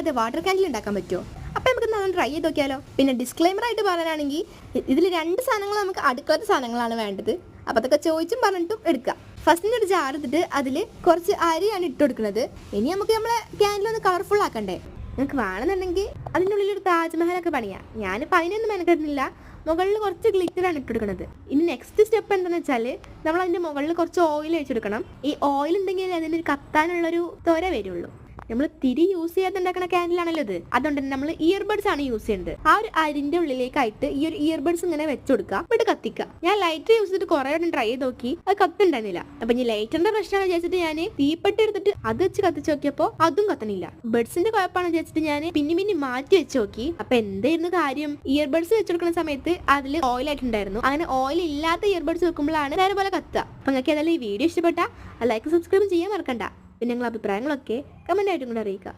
ഇല്ലാതെ water candle ഉണ്ടാക്കാൻ പറ്റുമോ? അപ്പം നമുക്ക് നമ്മൾ ട്രൈ ചെയ്ത് നോക്കിയാലോ. പിന്നെ ഡിസ്ക്ലെയിമർ ആയിട്ട് പറയാനാണെങ്കിൽ ഇതിൽ 2 സാധനങ്ങൾ നമുക്ക് അടുക്കളത്തെ സാധനങ്ങളാണ് വേണ്ടത്. അപ്പം അതൊക്കെ ചോദിച്ചും പറഞ്ഞിട്ടും എടുക്കാം. ഫസ്റ്റിന് ഒരു ജാർ എടുത്തിട്ട് അതിൽ കുറച്ച് അരിയാണ് ഇട്ട് കൊടുക്കുന്നത്. ഇനി നമുക്ക് നമ്മളെ ക്യാൻഡിൽ ഒന്ന് കളർഫുൾ ആക്കണ്ടേ? നിങ്ങൾക്ക് വേണമെന്നുണ്ടെങ്കിൽ അതിൻ്റെ ഉള്ളിൽ ഒരു താജ്മഹലൊക്കെ പണിയാം. ഞാനിപ്പോൾ അതിനൊന്നും മെനക്കെടുന്നില്ല. മുകളിൽ കുറച്ച് ഗ്ലിറ്ററാണ് ഇട്ട് കൊടുക്കുന്നത്. ഇനി നെക്സ്റ്റ് സ്റ്റെപ്പ് എന്താണെന്ന് വെച്ചാൽ നമ്മൾ അതിൻ്റെ മുകളിൽ കുറച്ച് ഓയിൽ വെച്ചെടുക്കണം. ഈ ഓയിൽ ഉണ്ടെങ്കിൽ അതിന് കത്താനുള്ളൊരു തൊര വരുള്ളൂ. നമ്മൾ തിരി യൂസ് ചെയ്യാതെ ഉണ്ടാക്കുന്ന ക്യാൻഡിലാണല്ലോ ഇത്. അതുകൊണ്ട് തന്നെ നമ്മൾ ഇയർബഡ്സ് ആണ് യൂസ് ചെയ്യുന്നത്. ആ ഒരു അരിന്റെ ഉള്ളിലേക്കായിട്ട് ഈ ഒരു ഇയർബഡ്സ് ഇങ്ങനെ വെച്ചുകൊടുക്കുക, എന്നിട്ട് കത്തിക്കുക. ഞാൻ ലൈറ്റർ യൂസ് ചെയ്തിട്ട് കുറെ വട്ടം ട്രൈ ചെയ്ത് നോക്കി, അത് കത്തുണ്ടായിരുന്നില്ല. അപ്പൊ ഈ ലൈറ്ററിന്റെ പ്രശ്നമാണ് വിചാരിച്ചിട്ട് ഞാൻ തീപ്പെട്ടി എടുത്തിട്ട് അത് വെച്ച് കത്തിച്ച് നോക്കിയപ്പോൾ അതും കത്തണില്ല. ബഡ്സിന്റെ കുഴപ്പമാണ് വിചാരിച്ചിട്ട് ഞാൻ പിന്നെ മാറ്റി വെച്ച് നോക്കി. അപ്പൊ എന്തായിരുന്നു കാര്യം? ഇയർബഡ്സ് വെച്ചെടുക്കുന്ന സമയത്ത് അതിൽ ഓയിൽ ആയിട്ടുണ്ടായിരുന്നു. അങ്ങനെ ഓയിൽ ഇല്ലാത്ത ഇയർബഡ്സ് വെക്കുമ്പോഴാണ് നേരെ പോലെ കത്തുക. അപ്പൊ നിങ്ങൾക്ക് ഏതായാലും ഈ വീഡിയോ ഇഷ്ടപ്പെട്ടാൽ ലൈക്ക് സബ്സ്ക്രൈബ് ചെയ്യാൻ മറക്കണ്ട. പിന്നെ നിങ്ങളുടെ അഭിപ്രായങ്ങളൊക്കെ കമന്റ് ആയിട്ടും കൂടെ അറിയിക്കുക.